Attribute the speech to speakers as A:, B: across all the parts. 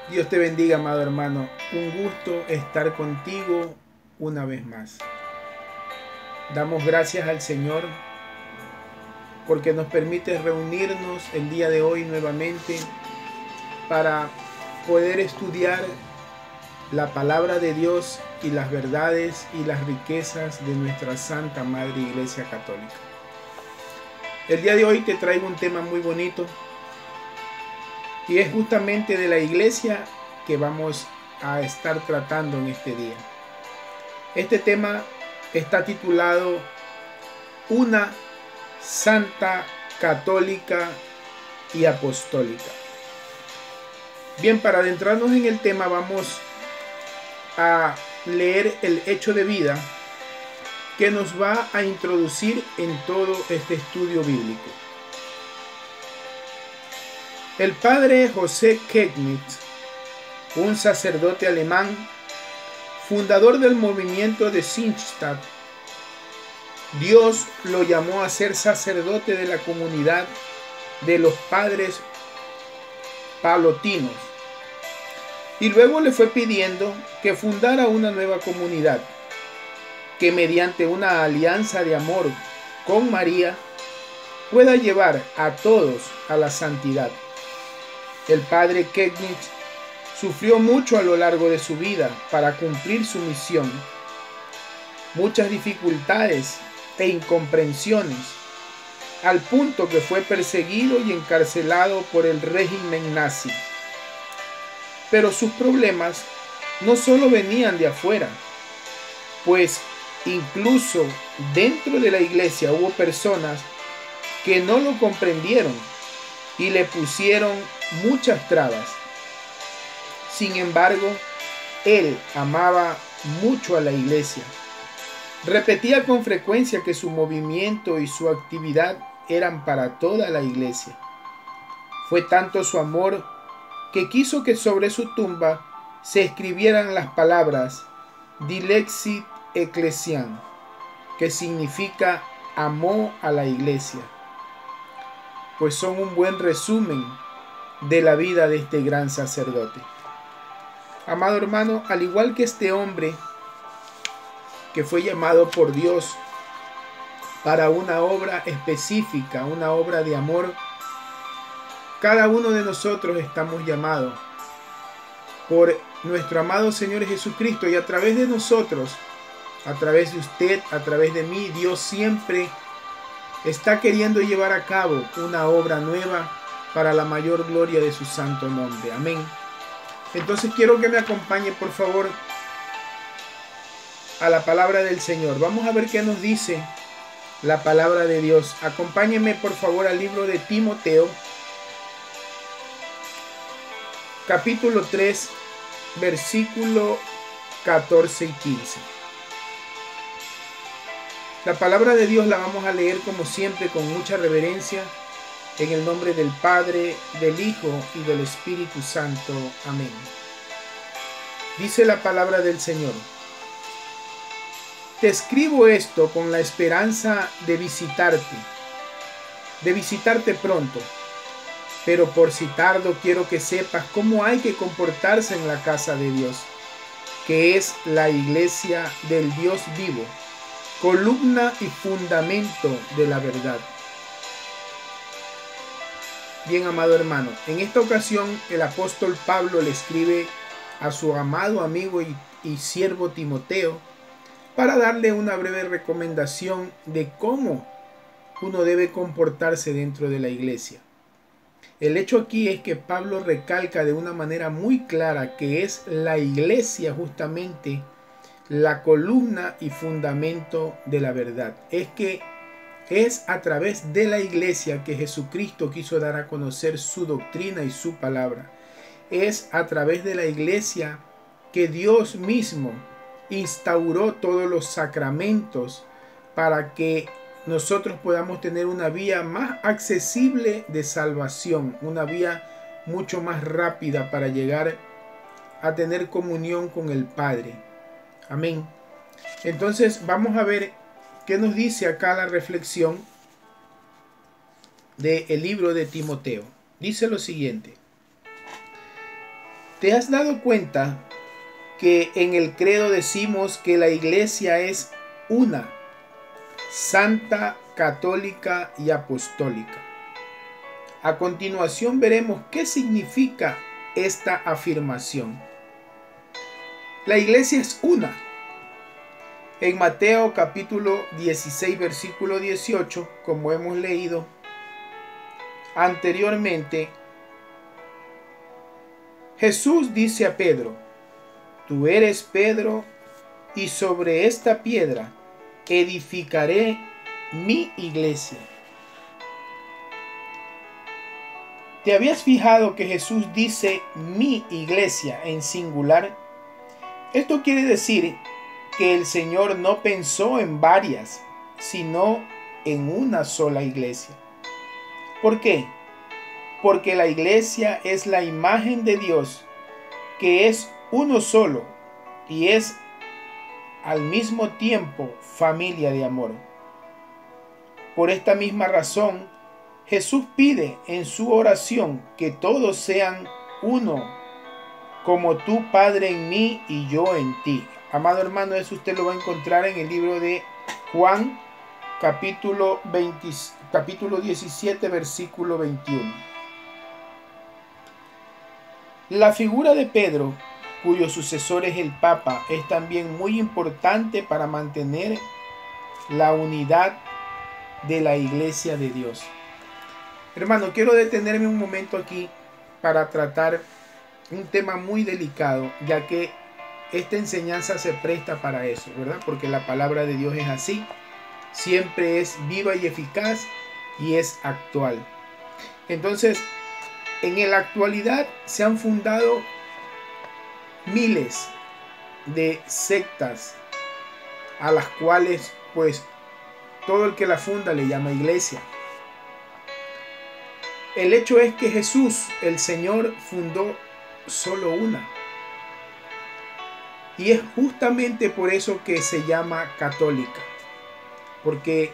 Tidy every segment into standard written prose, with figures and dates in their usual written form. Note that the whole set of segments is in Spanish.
A: Dios te bendiga, amado hermano. Un gusto estar contigo una vez más. Damos gracias al Señor porque nos permite reunirnos el día de hoy nuevamente para poder estudiar la palabra de Dios y las verdades y las riquezas de nuestra Santa Madre Iglesia Católica. El día de hoy te traigo un tema muy bonito y es justamente de la iglesia que vamos a estar tratando en este día. Este tema está titulado Una Santa Católica y Apostólica. Bien, para adentrarnos en el tema vamos a leer el hecho de vida que nos va a introducir en todo este estudio bíblico. El padre José Kegnitz, un sacerdote alemán, fundador del movimiento de Zinnstadt, Dios lo llamó a ser sacerdote de la comunidad de los padres palotinos y luego le fue pidiendo que fundara una nueva comunidad que mediante una alianza de amor con María pueda llevar a todos a la santidad. El padre Kegnitz sufrió mucho a lo largo de su vida para cumplir su misión. Muchas dificultades e incomprensiones, al punto que fue perseguido y encarcelado por el régimen nazi. Pero sus problemas no solo venían de afuera, pues incluso dentro de la iglesia hubo personas que no lo comprendieron y le pusieron muchas trabas. Sin embargo, él amaba mucho a la iglesia. Repetía con frecuencia que su movimiento y su actividad eran para toda la iglesia. Fue tanto su amor que quiso que sobre su tumba se escribieran las palabras Dilexit Ecclesiam, que significa amó a la iglesia, pues son un buen resumen de la vida de este gran sacerdote. Amado hermano, al igual que este hombre que fue llamado por Dios para una obra específica, una obra de amor, cada uno de nosotros estamos llamados por nuestro amado Señor Jesucristo, y a través de nosotros, a través de usted, a través de mí, Dios siempre está queriendo llevar a cabo una obra nueva para la mayor gloria de su santo nombre. Amén. Entonces quiero que me acompañe, por favor, a la palabra del Señor. Vamos a ver qué nos dice la palabra de Dios. Acompáñenme, por favor, al libro de Timoteo, capítulo 3, versículo 14 y 15. La palabra de Dios la vamos a leer como siempre con mucha reverencia, en el nombre del Padre, del Hijo y del Espíritu Santo. Amén. Dice la palabra del Señor: Te escribo esto con la esperanza de visitarte pronto. Pero por si tardo quiero que sepas cómo hay que comportarse en la casa de Dios, que es la iglesia del Dios vivo, columna y fundamento de la verdad. Bien, amado hermano, en esta ocasión el apóstol Pablo le escribe a su amado amigo y siervo Timoteo para darle una breve recomendación de cómo uno debe comportarse dentro de la iglesia. El hecho aquí es que Pablo recalca de una manera muy clara que es la iglesia justamente la columna y fundamento de la verdad. Es que es a través de la iglesia que Jesucristo quiso dar a conocer su doctrina y su palabra. Es a través de la iglesia que Dios mismo instauró todos los sacramentos para que nosotros podamos tener una vía más accesible de salvación, una vía mucho más rápida para llegar a tener comunión con el Padre. Amén. Entonces vamos a ver qué nos dice acá la reflexión del libro de Timoteo. Dice lo siguiente: ¿Te has dado cuenta que en el credo decimos que la iglesia es una, santa, católica y apostólica? A continuación veremos qué significa esta afirmación. La iglesia es una. En Mateo capítulo 16 versículo 18, como hemos leído anteriormente, Jesús dice a Pedro: tú eres Pedro, y sobre esta piedra edificaré mi iglesia. ¿Te habías fijado que Jesús dice mi iglesia en singular? Esto quiere decir que el Señor no pensó en varias, sino en una sola iglesia. ¿Por qué? Porque la iglesia es la imagen de Dios, que es uno solo y es al mismo tiempo familia de amor. Por esta misma razón, Jesús pide en su oración que todos sean uno, como tú, Padre, en mí y yo en ti. Amado hermano, eso usted lo va a encontrar en el libro de Juan, capítulo 17, versículo 21. La figura de Pedro, cuyo sucesor es el Papa, es también muy importante para mantener la unidad de la Iglesia de Dios. Hermano, quiero detenerme un momento aquí para tratar un tema muy delicado, ya que esta enseñanza se presta para eso, ¿verdad? Porque la palabra de Dios es así, siempre es viva y eficaz y es actual. Entonces, en la actualidad se han fundado miles de sectas a las cuales pues todo el que la funda le llama iglesia. El hecho es que Jesús, el Señor, fundó solo una. Y es justamente por eso que se llama católica. Porque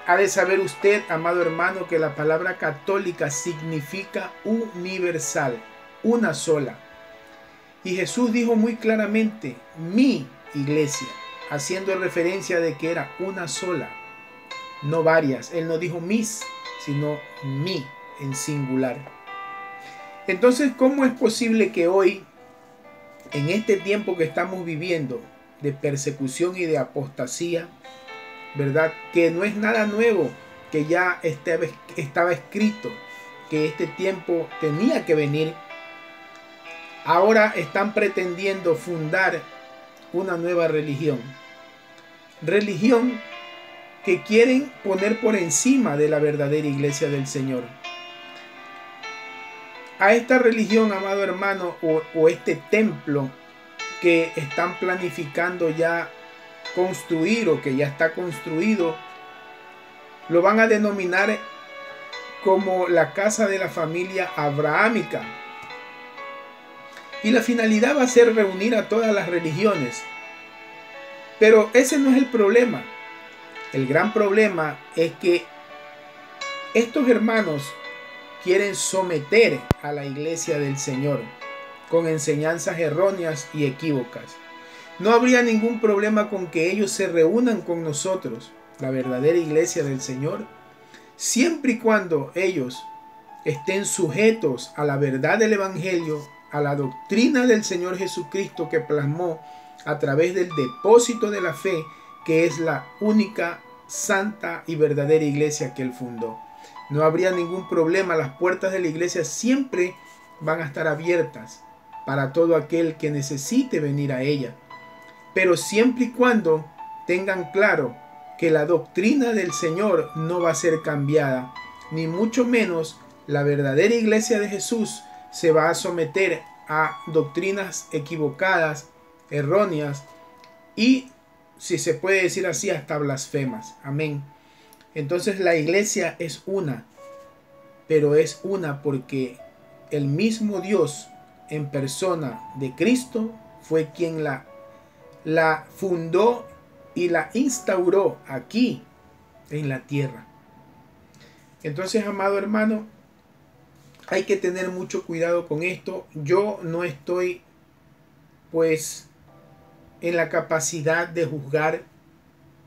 A: ha de saber usted, amado hermano, que la palabra católica significa universal, una sola. Y Jesús dijo muy claramente, mi iglesia, haciendo referencia de que era una sola, no varias. Él no dijo mis, sino mi en singular. Entonces, ¿cómo es posible que hoy, en este tiempo que estamos viviendo de persecución y de apostasía, ¿verdad? Que no es nada nuevo, que ya estaba escrito, que este tiempo tenía que venir. Ahora están pretendiendo fundar una nueva religión. Religión que quieren poner por encima de la verdadera iglesia del Señor. A esta religión, amado hermano, o este templo que están planificando ya construir o que ya está construido, lo van a denominar como la casa de la familia abrahámica. Y la finalidad va a ser reunir a todas las religiones. Pero ese no es el problema. El gran problema es que estos hermanos quieren someter a la iglesia del Señor con enseñanzas erróneas y equívocas. No habría ningún problema con que ellos se reúnan con nosotros, la verdadera iglesia del Señor, siempre y cuando ellos estén sujetos a la verdad del Evangelio, a la doctrina del Señor Jesucristo que plasmó a través del depósito de la fe, que es la única santa y verdadera iglesia que Él fundó. No habría ningún problema, las puertas de la iglesia siempre van a estar abiertas para todo aquel que necesite venir a ella. Pero siempre y cuando tengan claro que la doctrina del Señor no va a ser cambiada, ni mucho menos la verdadera iglesia de Jesús se va a someter a doctrinas equivocadas, erróneas y, si se puede decir así, hasta blasfemas. Amén. Entonces la iglesia es una, pero es una porque el mismo Dios en persona de Cristo fue quien la fundó y la instauró aquí en la tierra. Entonces, amado hermano, Hay que tener mucho cuidado con esto. Yo no estoy pues en la capacidad de juzgar.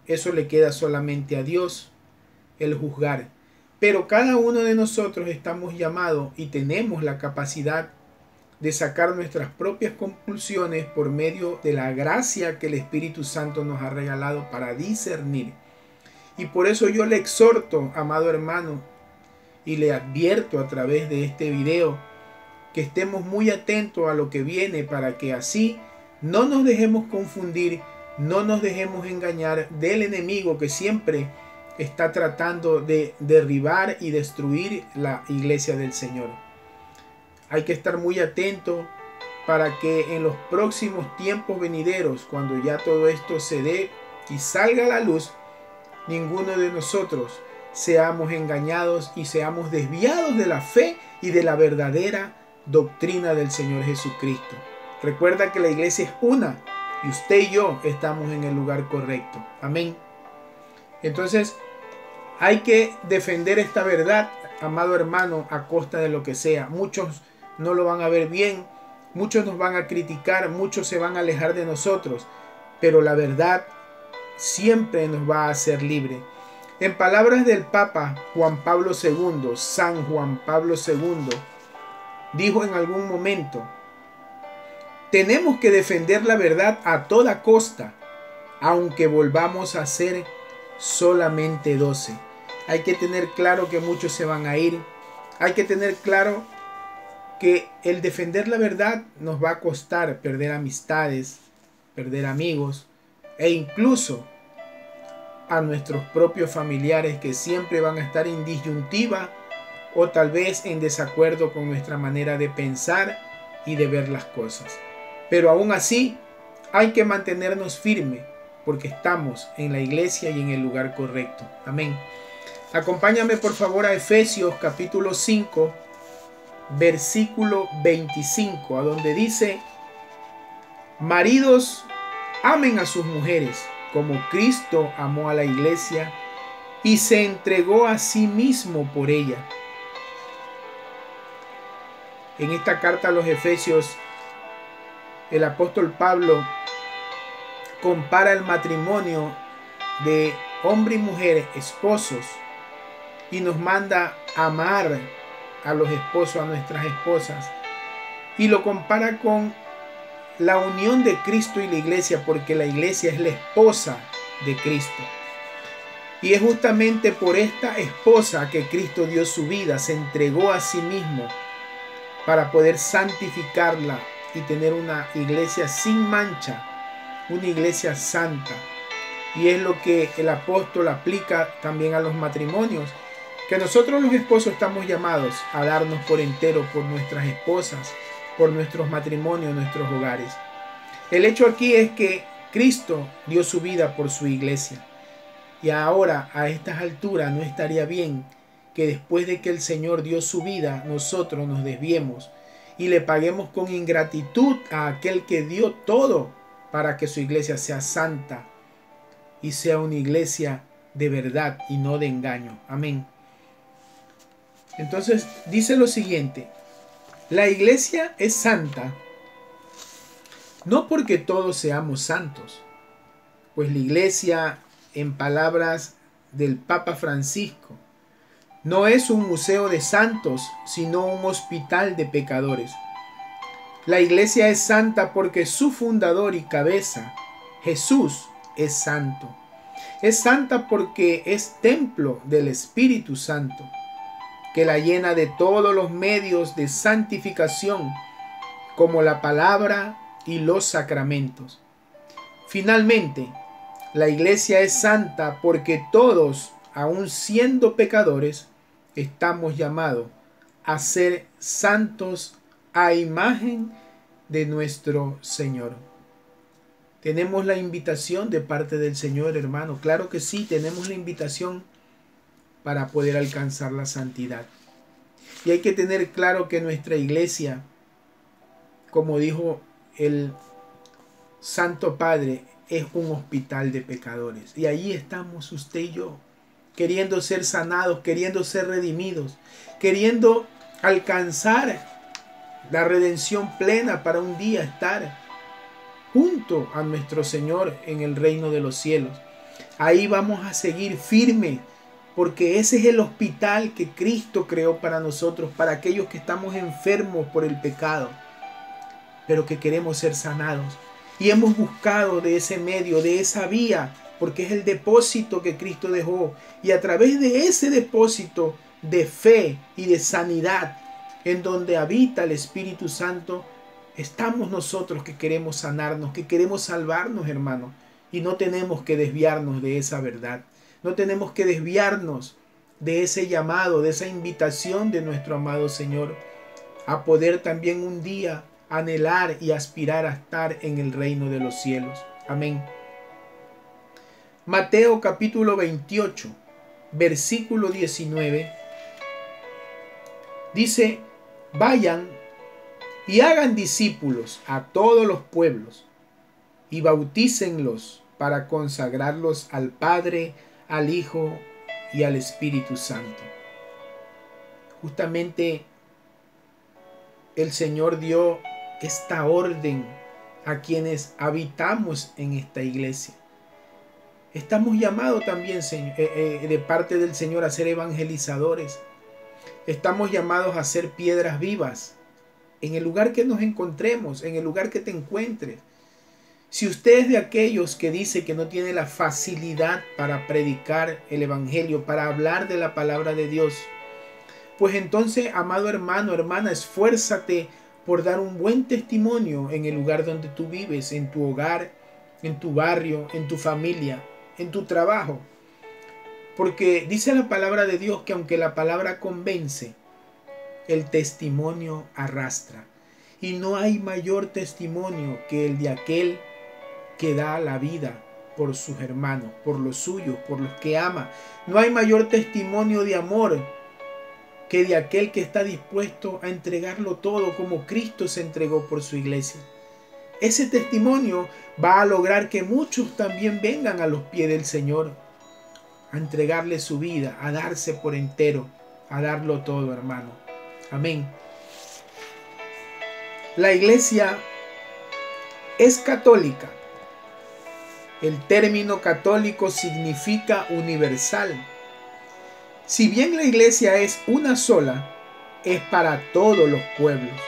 A: Eso le queda solamente a Dios, el juzgar. Pero cada uno de nosotros estamos llamados y tenemos la capacidad de sacar nuestras propias conclusiones por medio de la gracia que el Espíritu Santo nos ha regalado para discernir. Y por eso yo le exhorto, amado hermano, y le advierto a través de este video, que estemos muy atentos a lo que viene para que así no nos dejemos confundir, no nos dejemos engañar del enemigo que siempre está tratando de derribar y destruir la iglesia del Señor. Hay que estar muy atento para que en los próximos tiempos venideros, cuando ya todo esto se dé y salga a la luz, ninguno de nosotros seamos engañados y seamos desviados de la fe y de la verdadera doctrina del Señor Jesucristo. Recuerda que la iglesia es una y usted y yo estamos en el lugar correcto. Amén. Entonces, hay que defender esta verdad, amado hermano, a costa de lo que sea. Muchos no lo van a ver bien, muchos nos van a criticar, muchos se van a alejar de nosotros, pero la verdad siempre nos va a hacer libre. En palabras del Papa Juan Pablo II, San Juan Pablo II, dijo en algún momento: tenemos que defender la verdad a toda costa, aunque volvamos a ser solamente 12. Hay que tener claro que muchos se van a ir. Hay que tener claro que el defender la verdad nos va a costar perder amistades, perder amigos e incluso a nuestros propios familiares que siempre van a estar en disyuntiva o tal vez en desacuerdo con nuestra manera de pensar y de ver las cosas. Pero aún así hay que mantenernos firmes porque estamos en la iglesia y en el lugar correcto. Amén. Acompáñame por favor a Efesios capítulo 5, versículo 25, a donde dice: maridos, amen a sus mujeres como Cristo amó a la iglesia y se entregó a sí mismo por ella. En esta carta a los Efesios, el apóstol Pablo compara el matrimonio de hombre y mujer, esposos, y nos manda amar a los esposos, a nuestras esposas, y lo compara con la unión de Cristo y la iglesia, porque la iglesia es la esposa de Cristo. Y es justamente por esta esposa que Cristo dio su vida, se entregó a sí mismo para poder santificarla y tener una iglesia sin mancha, una iglesia santa. Y es lo que el apóstol aplica también a los matrimonios, que nosotros los esposos estamos llamados a darnos por entero por nuestras esposas, por nuestros matrimonios, nuestros hogares. El hecho aquí es que Cristo dio su vida por su iglesia. Y ahora, a estas alturas, no estaría bien que después de que el Señor dio su vida, nosotros nos desviemos y le paguemos con ingratitud a aquel que dio todo para que su iglesia sea santa y sea una iglesia de verdad y no de engaño. Amén. Entonces dice lo siguiente: la iglesia es santa no porque todos seamos santos, pues la iglesia, en palabras del Papa Francisco, no es un museo de santos, sino un hospital de pecadores. La iglesia es santa porque su fundador y cabeza, Jesús, es santo. Es santa porque es templo del Espíritu Santo, que la llena de todos los medios de santificación, como la palabra y los sacramentos. Finalmente, la iglesia es santa porque todos, aun siendo pecadores, estamos llamados a ser santos a imagen de nuestro Señor. Tenemos la invitación de parte del Señor, hermano. Claro que sí, tenemos la invitación para poder alcanzar la santidad. Y hay que tener claro que nuestra iglesia, como dijo el Santo Padre, es un hospital de pecadores. Y ahí estamos usted y yo, queriendo ser sanados, queriendo ser redimidos, queriendo alcanzar la redención plena para un día estar junto a nuestro Señor en el reino de los cielos. Ahí vamos a seguir firme, porque ese es el hospital que Cristo creó para nosotros, para aquellos que estamos enfermos por el pecado, pero que queremos ser sanados. Y hemos buscado de ese medio, de esa vía, porque es el depósito que Cristo dejó. Y a través de ese depósito de fe y de sanidad, en donde habita el Espíritu Santo, estamos nosotros que queremos sanarnos, que queremos salvarnos, hermanos. Y no tenemos que desviarnos de esa verdad. No tenemos que desviarnos de ese llamado, de esa invitación de nuestro amado Señor, a poder también un día anhelar y aspirar a estar en el reino de los cielos. Amén. Mateo capítulo 28, versículo 19, dice: vayan y hagan discípulos a todos los pueblos y bautícenlos para consagrarlos al Padre, al Hijo y al Espíritu Santo. Justamente el Señor dio esta orden a quienes habitamos en esta iglesia. Estamos llamados también de parte del Señor a ser evangelizadores. Estamos llamados a ser piedras vivas en el lugar que nos encontremos, en el lugar que te encuentres. Si usted es de aquellos que dice que no tiene la facilidad para predicar el evangelio, para hablar de la palabra de Dios, pues entonces, amado hermano, hermana, esfuérzate por dar un buen testimonio en el lugar donde tú vives, en tu hogar, en tu barrio, en tu familia, en tu trabajo. Porque dice la palabra de Dios que aunque la palabra convence, el testimonio arrastra. Y no hay mayor testimonio que el de aquel que da la vida por sus hermanos, por los suyos, por los que ama. No hay mayor testimonio de amor que de aquel que está dispuesto a entregarlo todo como Cristo se entregó por su iglesia. Ese testimonio va a lograr que muchos también vengan a los pies del Señor, a entregarle su vida, a darse por entero, a darlo todo, hermano. Amén. La iglesia es católica. El término católico significa universal. Si bien la iglesia es una sola, es para todos los pueblos.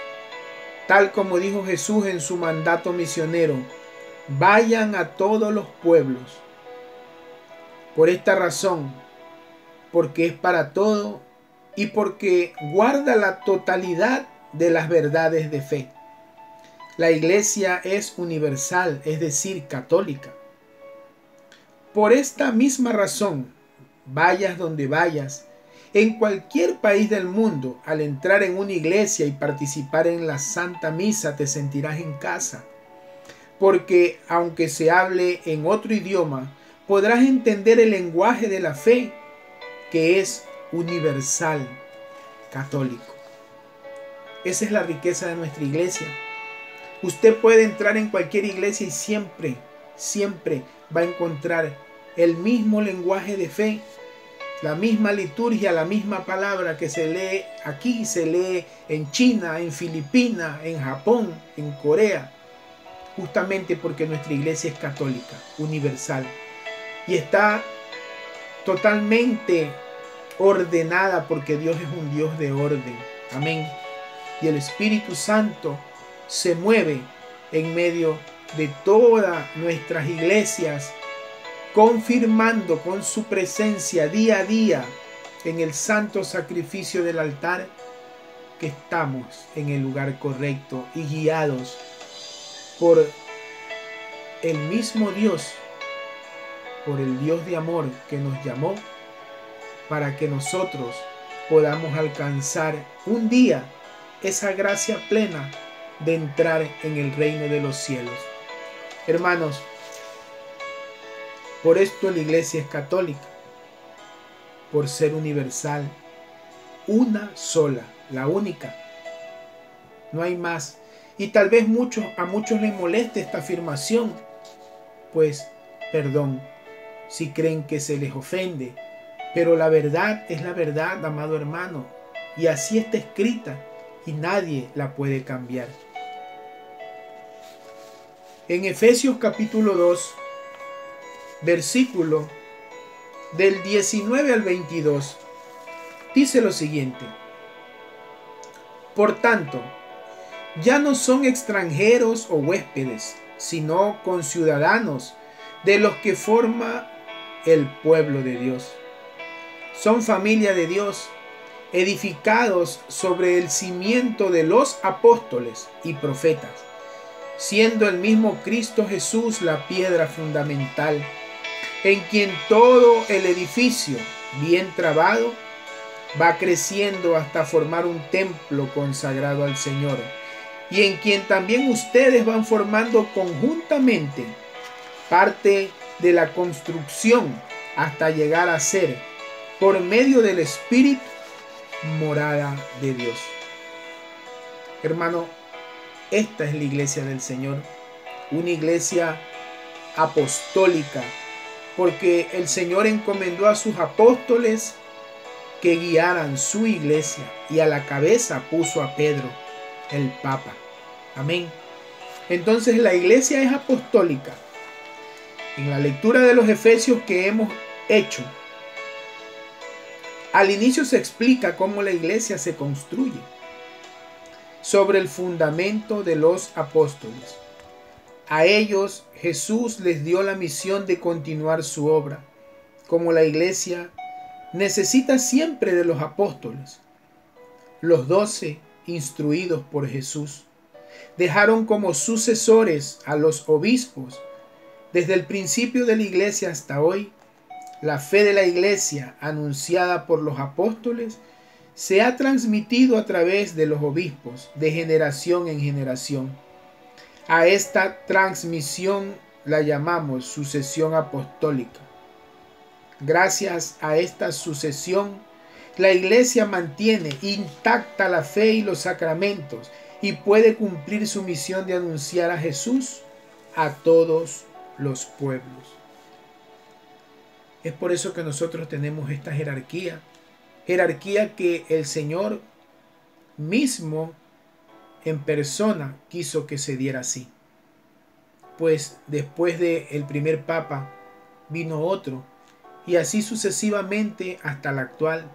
A: Tal como dijo Jesús en su mandato misionero: vayan a todos los pueblos. Por esta razón, porque es para todo y porque guarda la totalidad de las verdades de fe. La iglesia es universal, es decir, católica. Por esta misma razón, vayas donde vayas, en cualquier país del mundo, al entrar en una iglesia y participar en la Santa Misa, te sentirás en casa. Porque aunque se hable en otro idioma, podrás entender el lenguaje de la fe, que es universal, católico. Esa es la riqueza de nuestra iglesia. Usted puede entrar en cualquier iglesia y siempre va a encontrar el mismo lenguaje de fe, la misma liturgia, la misma palabra que se lee aquí, se lee en China, en Filipinas, en Japón, en Corea, justamente porque nuestra iglesia es católica, universal, y está totalmente ordenada porque Dios es un Dios de orden. Amén. Y el Espíritu Santo se mueve en medio de todas nuestras iglesias, confirmando con su presencia día a día en el santo sacrificio del altar que estamos en el lugar correcto y guiados por el mismo Dios, por el Dios de amor que nos llamó para que nosotros podamos alcanzar un día esa gracia plena de entrar en el reino de los cielos. Hermanos, por esto la iglesia es católica, por ser universal, una sola, la única. No hay más. Y tal vez a muchos les moleste esta afirmación, pues, perdón, si creen que se les ofende, pero la verdad es la verdad, amado hermano. y así está escrita y nadie la puede cambiar. En Efesios capítulo 2, versículo del 19 al 22, dice lo siguiente: Por tanto, ya no son extranjeros o huéspedes, sino conciudadanos de los que forma el pueblo de Dios. Son familia de Dios, edificados sobre el cimiento de los apóstoles y profetas, siendo el mismo Cristo Jesús la piedra fundamental, en quien todo el edificio, bien trabado, va creciendo hasta formar un templo consagrado al Señor, y en quien también ustedes van formando conjuntamente parte de la construcción hasta llegar a ser, por medio del Espíritu, morada de Dios. Hermano, esta es la iglesia del Señor, una iglesia apostólica, porque el Señor encomendó a sus apóstoles que guiaran su iglesia y a la cabeza puso a Pedro, el Papa. Amén. Entonces la iglesia es apostólica. En la lectura de los Efesios que hemos hecho, al inicio se explica cómo la iglesia se construye sobre el fundamento de los apóstoles. A ellos Jesús les dio la misión de continuar su obra, como la iglesia necesita siempre de los apóstoles. Los 12, instruidos por Jesús, dejaron como sucesores a los obispos. Desde el principio de la iglesia hasta hoy, la fe de la iglesia anunciada por los apóstoles se ha transmitido a través de los obispos de generación en generación. A esta transmisión la llamamos sucesión apostólica. Gracias a esta sucesión, la iglesia mantiene intacta la fe y los sacramentos y puede cumplir su misión de anunciar a Jesús a todos los pueblos. Es por eso que nosotros tenemos esta jerarquía que el Señor mismo en persona quiso que se diera así. Pues después del primer papa vino otro y así sucesivamente hasta el actual.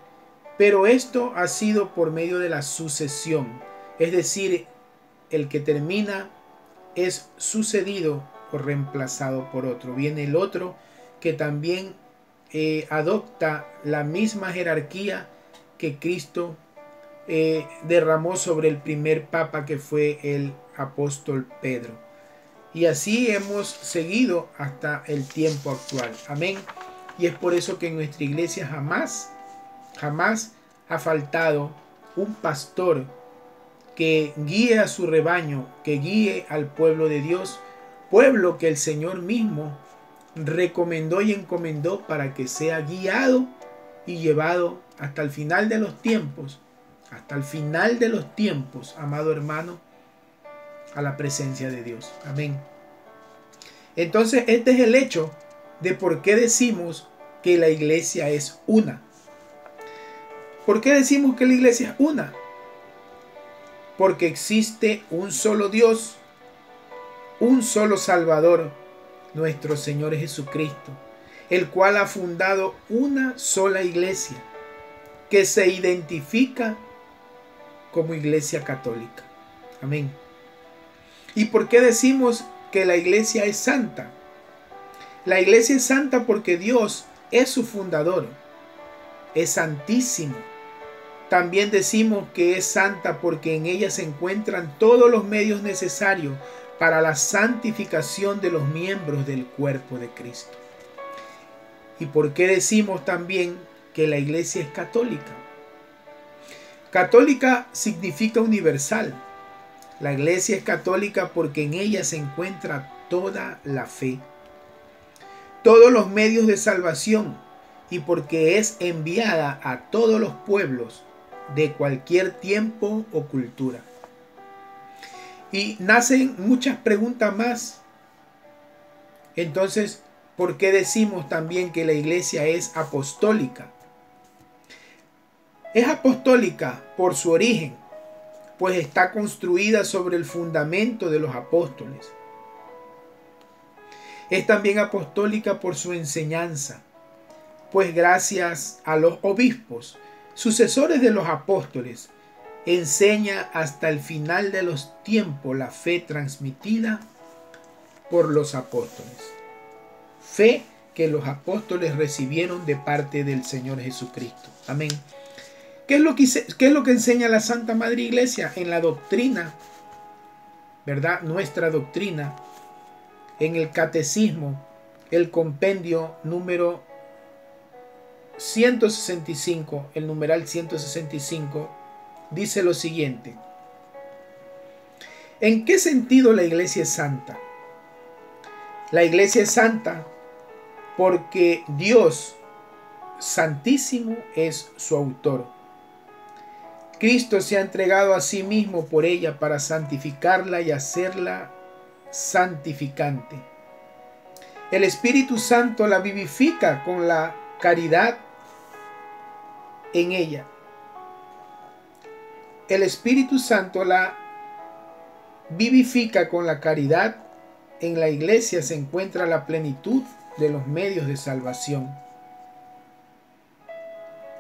A: Pero esto ha sido por medio de la sucesión, es decir, el que termina es sucedido o reemplazado por otro. Viene el otro que también adopta la misma jerarquía que Cristo derramó sobre el primer papa, que fue el apóstol Pedro. Y así hemos seguido hasta el tiempo actual. Amén. Y es por eso que en nuestra iglesia jamás ha faltado un pastor que guíe a su rebaño, que guíe al pueblo de Dios, pueblo que el Señor mismo recomendó y encomendó para que sea guiado y llevado hasta el final de los tiempos, amado hermano, a la presencia de Dios. Amén. Entonces este es el hecho de por qué decimos que la iglesia es una. ¿Por qué decimos que la iglesia es una? Porque existe un solo Dios, un solo Salvador, nuestro Señor Jesucristo, el cual ha fundado una sola iglesia que se identifica como Iglesia Católica. Amén. ¿Y por qué decimos que la iglesia es santa? La iglesia es santa porque Dios es su fundador, es santísimo. También decimos que es santa porque en ella se encuentran todos los medios necesarios para la santificación de los miembros del cuerpo de Cristo. ¿Y por qué decimos también que la iglesia es católica? Católica significa universal. La iglesia es católica porque en ella se encuentra toda la fe, todos los medios de salvación, y porque es enviada a todos los pueblos de cualquier tiempo o cultura. Y nacen muchas preguntas más. Entonces, ¿por qué decimos también que la iglesia es apostólica? Es apostólica por su origen, pues está construida sobre el fundamento de los apóstoles. Es también apostólica por su enseñanza, pues gracias a los obispos, sucesores de los apóstoles, enseña hasta el final de los tiempos la fe transmitida por los apóstoles. Fe que los apóstoles recibieron de parte del Señor Jesucristo. Amén. ¿Qué es lo que enseña la Santa Madre Iglesia? En la doctrina, ¿verdad? Nuestra doctrina, en el catecismo, el compendio número 165, el numeral 165, dice lo siguiente. ¿En qué sentido la Iglesia es santa? La Iglesia es santa porque Dios Santísimo es su autor. Cristo se ha entregado a sí mismo por ella para santificarla y hacerla santificante. El Espíritu Santo la vivifica con la caridad en ella. El Espíritu Santo la vivifica con la caridad. En la Iglesia se encuentra la plenitud de los medios de salvación.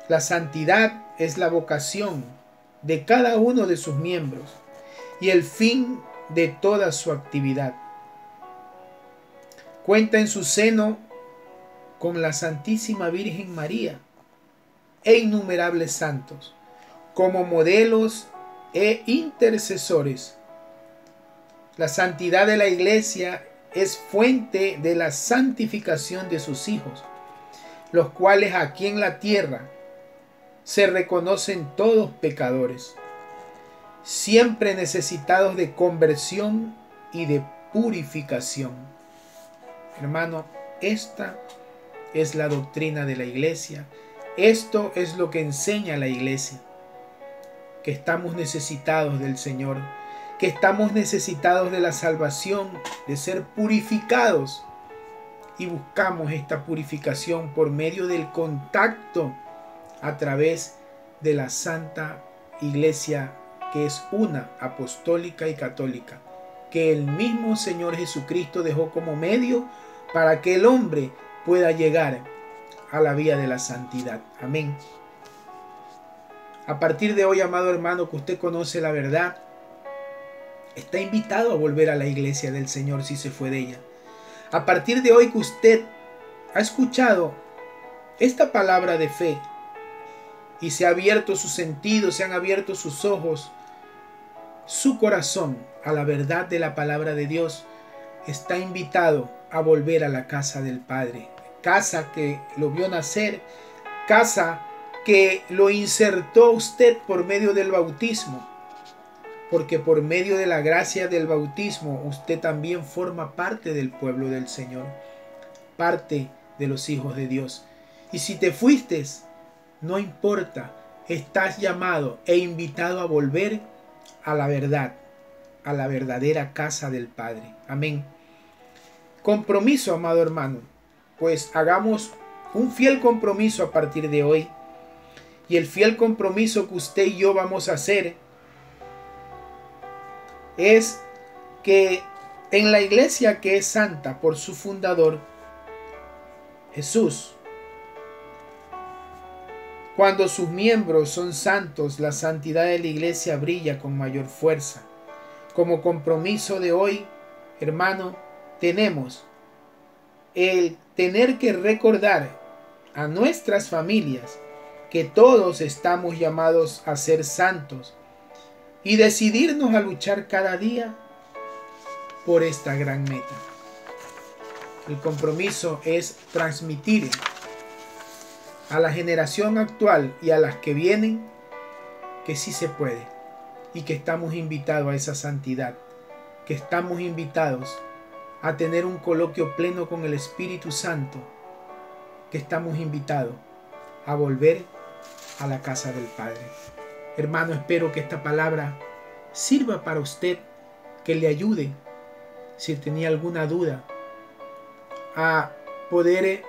A: La santidad es la vocación de cada uno de sus miembros y el fin de toda su actividad. Cuenta en su seno con la Santísima Virgen María e innumerables santos como modelos e intercesores. La santidad de la Iglesia es fuente de la santificación de sus hijos, los cuales aquí en la tierra se reconocen todos pecadores, siempre necesitados de conversión y de purificación. Hermano, esta es la doctrina de la Iglesia. Esto es lo que enseña la Iglesia, que estamos necesitados del Señor, que estamos necesitados de la salvación, de ser purificados, y buscamos esta purificación por medio del contacto a través de la Santa Iglesia, que es una, apostólica y católica, que el mismo Señor Jesucristo dejó como medio para que el hombre pueda llegar a la vía de la santidad. Amén. A partir de hoy, amado hermano, que usted conoce la verdad, está invitado a volver a la iglesia del Señor si se fue de ella. A partir de hoy que usted ha escuchado esta palabra de fe y se ha abierto sus sentidos, se han abierto sus ojos, su corazón a la verdad de la palabra de Dios, está invitado a volver a la casa del Padre, casa que lo vio nacer, casa que lo insertó usted por medio del bautismo, porque por medio de la gracia del bautismo usted también forma parte del pueblo del Señor, parte de los hijos de Dios. Y si te fuiste, no importa, estás llamado e invitado a volver a la verdad, a la verdadera casa del Padre. Amén. Compromiso, amado hermano, pues hagamos un fiel compromiso a partir de hoy. Y el fiel compromiso que usted y yo vamos a hacer es que en la iglesia que es santa por su fundador, Jesús, cuando sus miembros son santos, la santidad de la iglesia brilla con mayor fuerza. Como compromiso de hoy, hermano, tenemos el tener que recordar a nuestras familias que todos estamos llamados a ser santos y decidirnos a luchar cada día por esta gran meta. El compromiso es transmitir a la generación actual y a las que vienen que sí se puede y que estamos invitados a esa santidad, que estamos invitados a tener un coloquio pleno con el Espíritu Santo, que estamos invitados a volver a la casa del Padre. Hermano, espero que esta palabra sirva para usted, que le ayude, si tenía alguna duda, a poder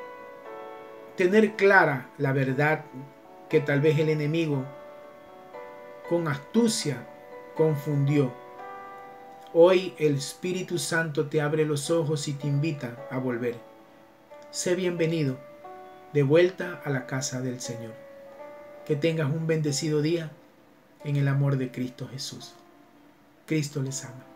A: tener clara la verdad que tal vez el enemigo con astucia confundió. Hoy el Espíritu Santo te abre los ojos y te invita a volver. Sé bienvenido de vuelta a la casa del Señor. Que tengas un bendecido día en el amor de Cristo Jesús. Cristo les ama.